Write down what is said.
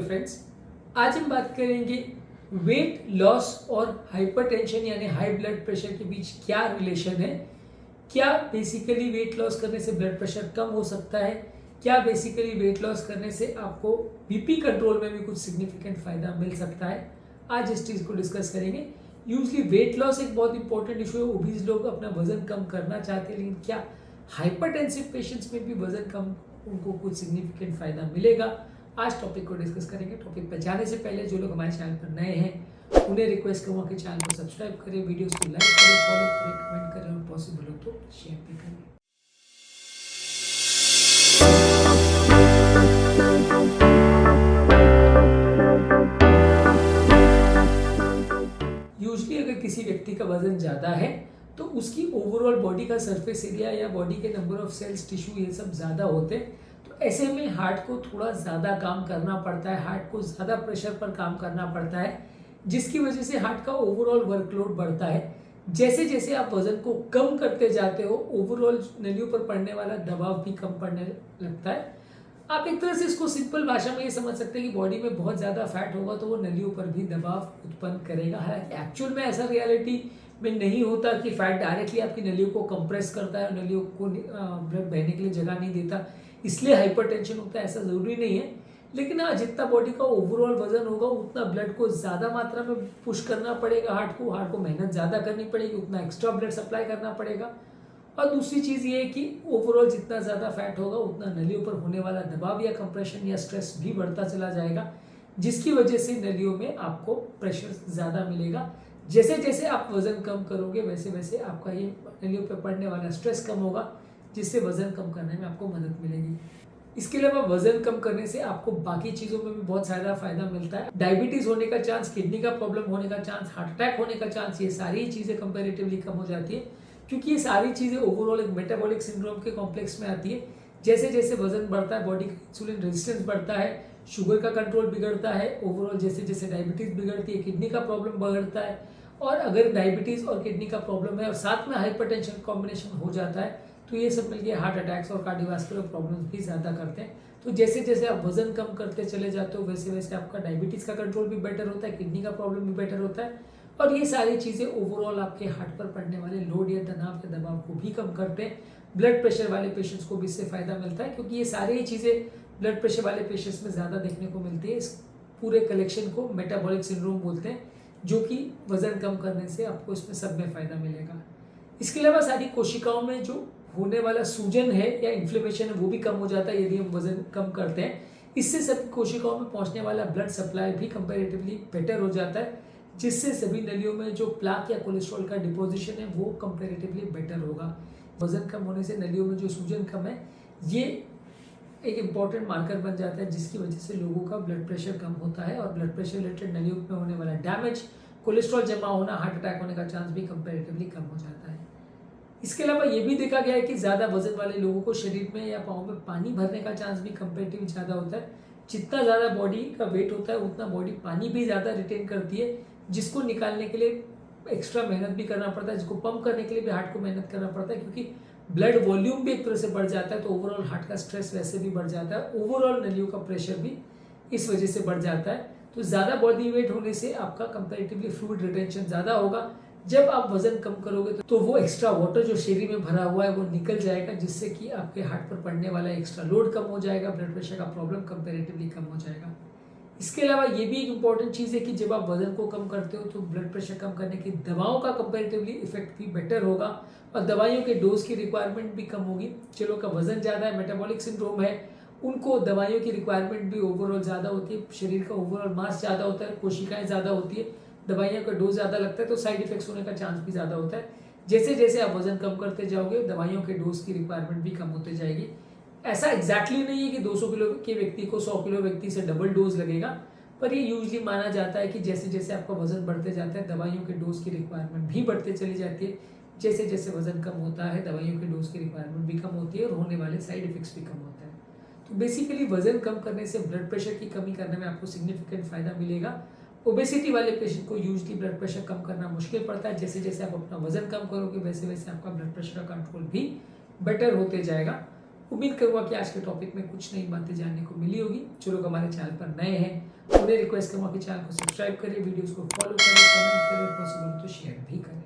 Friends, आज हम बात करेंगे वेट लॉस और हाइपरटेंशन यानी हाई ब्लड प्रेशर के बीच क्या रिलेशन है। क्या बेसिकली वेट लॉस करने से ब्लड प्रेशर कम हो सकता है? क्या बेसिकली वेट लॉस करने से आपको बीपी कंट्रोल में भी कुछ सिग्निफिकेंट फायदा मिल सकता है? आज इस चीज को डिस्कस करेंगे। यूजली वेट लॉस एक बहुत इंपॉर्टेंट इशू है। ओबीज लोग अपना वजन कम करना चाहते हैं, लेकिन क्या हाइपरटेंसिव पेशेंट्स में भी वजन कम उनको कुछ सिग्निफिकेंट फायदा मिलेगा? आज टॉपिक को डिस्कस करेंगे। टॉपिक पे जाने से पहले जो लोग हमारे चैनल पर नए हैं उन्हें रिक्वेस्ट करूँगा कि चैनल को सब्सक्राइब करें, वीडियोस को लाइक करें, फॉलो करें, कमेंट करें और पॉसिबल हो तो शेयर भी करें। यूजली अगर किसी व्यक्ति का वजन ज़्यादा है तो उसकी ओवरऑल बॉडी का सरफेस एरिया या बॉडी के नंबर ऑफ सेल्स, टिश्यू ये सब ज़्यादा होते हैं। तो ऐसे में हार्ट को थोड़ा ज़्यादा काम करना पड़ता है, हार्ट को ज़्यादा प्रेशर पर काम करना पड़ता है, जिसकी वजह से हार्ट का ओवरऑल वर्कलोड बढ़ता है। जैसे जैसे आप वजन को कम करते जाते हो, ओवरऑल नलियों पर पड़ने वाला दबाव भी कम पड़ने लगता है। आप एक तरह से इसको सिंपल भाषा में ये समझ सकते हैं कि बॉडी में बहुत ज़्यादा फैट होगा तो वो नलियों पर भी दबाव उत्पन्न करेगा। हालांकि एक्चुअल में ऐसा रियलिटी में नहीं होता कि फैट डायरेक्टली आपकी नलियों को कंप्रेस करता है और नलियों को ब्लड बहने के लिए जगह नहीं देता, इसलिए हाइपरटेंशन होता है, ऐसा ज़रूरी नहीं है। लेकिन हाँ, जितना बॉडी का ओवरऑल वजन होगा उतना ब्लड को ज़्यादा मात्रा में पुश करना पड़ेगा, हार्ट को मेहनत ज़्यादा करनी पड़ेगी, उतना एक्स्ट्रा ब्लड सप्लाई करना पड़ेगा। और दूसरी चीज़ ये है कि ओवरऑल जितना ज़्यादा फैट होगा उतना नलियों पर होने वाला दबाव या कंप्रेशन या स्ट्रेस भी बढ़ता चला जाएगा, जिसकी वजह से नलियों में आपको प्रेशर ज़्यादा मिलेगा। जैसे जैसे आप वजन कम करोगे वैसे वैसे आपका ये नलियों पर पड़ने वाला स्ट्रेस कम होगा, जिससे वजन कम करने में आपको मदद मिलेगी। इसके अलावा वजन कम करने से आपको बाकी चीज़ों में भी बहुत सारा फायदा मिलता है। डायबिटीज़ होने का चांस, किडनी का प्रॉब्लम होने का चांस, हार्ट अटैक होने का चांस, ये सारी चीज़ें कंपेरेटिवली कम हो जाती है, क्योंकि ये सारी चीज़ें ओवरऑल एक मेटाबॉलिक सिंड्रोम के कॉम्प्लेक्स में आती है। जैसे जैसे वजन बढ़ता है, बॉडी का इंसुलिन रेजिस्टेंस बढ़ता है, शुगर का कंट्रोल बिगड़ता है, ओवरऑल जैसे जैसे डायबिटीज़ बिगड़ती है, किडनी का प्रॉब्लम बढ़ता है। और अगर डायबिटीज़ और किडनी का प्रॉब्लम है और साथ में हाइपरटेंशन कॉम्बिनेशन हो जाता है तो ये सब मिलकर हार्ट अटैक्स और कार्डियोवास्कुलर प्रॉब्लम्स भी ज़्यादा करते हैं। तो जैसे जैसे आप वजन कम करते चले जाते हो वैसे वैसे आपका डायबिटीज़ का कंट्रोल भी बेटर होता है, किडनी का प्रॉब्लम भी बेटर होता है, और ये सारी चीज़ें ओवरऑल आपके हार्ट पर पड़ने वाले लोड या तनाव या दबाव को भी कम करते हैं। ब्लड प्रेशर वाले पेशेंट्स को भी इससे फ़ायदा मिलता है, क्योंकि ये सारी चीज़ें ब्लड प्रेशर वाले पेशेंट्स में ज़्यादा देखने को मिलती है। इस पूरे कलेक्शन को मेटाबॉलिक सिंड्रोम बोलते हैं, जो कि वजन कम करने से आपको इसमें सब में फ़ायदा मिलेगा। इसके अलावा सारी कोशिकाओं में जो होने वाला सूजन है या इन्फ्लेमेशन है वो भी कम हो जाता है यदि हम वजन कम करते हैं। इससे सभी कोशिकाओं में पहुंचने वाला ब्लड सप्लाई भी कंपैरेटिवली बेटर हो जाता है, जिससे सभी नलियों में जो प्लाक या कोलेस्ट्रॉल का डिपोजिशन है वो कंपैरेटिवली बेटर होगा। वजन कम होने से नलियों में जो सूजन कम है ये एक इम्पॉर्टेंट मार्कर बन जाता है, जिसकी वजह से लोगों का ब्लड प्रेशर कम होता है और ब्लड प्रेशर रिलेटेड नलियों में होने वाला डैमेज, कोलेस्ट्रॉल जमा होना, हार्ट अटैक होने का चांस भी कंपैरेटिवली कम हो जाता है। इसके अलावा ये भी देखा गया है कि ज़्यादा वजन वाले लोगों को शरीर में या पाँव में पानी भरने का चांस भी कंपैरेटिवली ज़्यादा होता है। जितना ज़्यादा बॉडी का वेट होता है उतना बॉडी पानी भी ज़्यादा रिटेन करती है, जिसको निकालने के लिए एक्स्ट्रा मेहनत भी करना पड़ता है, जिसको पंप करने के लिए भी हार्ट को मेहनत करना पड़ता है, क्योंकि ब्लड वॉल्यूम भी एक तरह से बढ़ जाता है तो ओवरऑल हार्ट का स्ट्रेस वैसे भी बढ़ जाता है, ओवरऑल नलियों का प्रेशर भी इस वजह से बढ़ जाता है। तो ज़्यादा बॉडी वेट होने से आपका कंपैरेटिवली फ्लूइड रिटेंशन ज़्यादा होगा। जब आप वजन कम करोगे तो वो एक्स्ट्रा वाटर जो शरीर में भरा हुआ है वो निकल जाएगा, जिससे कि आपके हार्ट पर पड़ने वाला एक्स्ट्रा लोड कम हो जाएगा, ब्लड प्रेशर का प्रॉब्लम कंपैरेटिवली कम हो जाएगा। इसके अलावा ये भी एक इंपॉर्टेंट चीज़ है कि जब आप वजन को कम करते हो तो ब्लड प्रेशर कम करने की दवाओं का कंपैरेटिवली इफेक्ट भी बेटर होगा और दवाइयों के डोज की रिक्वायरमेंट भी कम होगी। चलो का वजन ज़्यादा है, मेटाबॉलिक सिंड्रोम है, उनको दवाइयों की रिक्वायरमेंट भी ओवरऑल ज़्यादा होती है, शरीर का ओवरऑल मास ज़्यादा होता है, कोशिकाएं ज़्यादा होती है, दवाइयों का डोज ज़्यादा लगता है तो साइड इफेक्ट्स होने का चांस भी ज़्यादा होता है। जैसे जैसे आप वजन कम करते जाओगे दवाइयों के डोज की रिक्वायरमेंट भी कम होती जाएगी। ऐसा एग्जैक्टली नहीं है कि 200 किलो के व्यक्ति को 100 किलो व्यक्ति से डबल डोज लगेगा, पर ये यूजली माना जाता है कि जैसे जैसे आपका वजन बढ़ते जाता है दवाइयों के डोज की रिक्वायरमेंट भी बढ़ते चली जाती है। जैसे जैसे वजन कम होता है दवाइयों के डोज की रिक्वायरमेंट भी कम होती है और होने वाले साइड इफेक्ट्स भी कम होते हैं। तो बेसिकली वजन कम करने से ब्लड प्रेशर की कमी करने में आपको सिग्निफिकेंट फायदा मिलेगा। ओबेसिटी वाले पेशेंट को यूजली ब्लड प्रेशर कम करना मुश्किल पड़ता है। जैसे जैसे आप अपना वजन कम करोगे वैसे वैसे आपका ब्लड प्रेशर का कंट्रोल भी बेटर होते जाएगा। उम्मीद करूँगा कि आज के टॉपिक में कुछ नई बातें जानने को मिली होगी। जो लोग हमारे चैनल पर नए हैं उन्हें रिक्वेस्ट करूँगा कि चैनल को सब्सक्राइब करें, वीडियोज़ को फॉलो करें, कमेंट करें, पॉसिबल तो शेयर भी करें।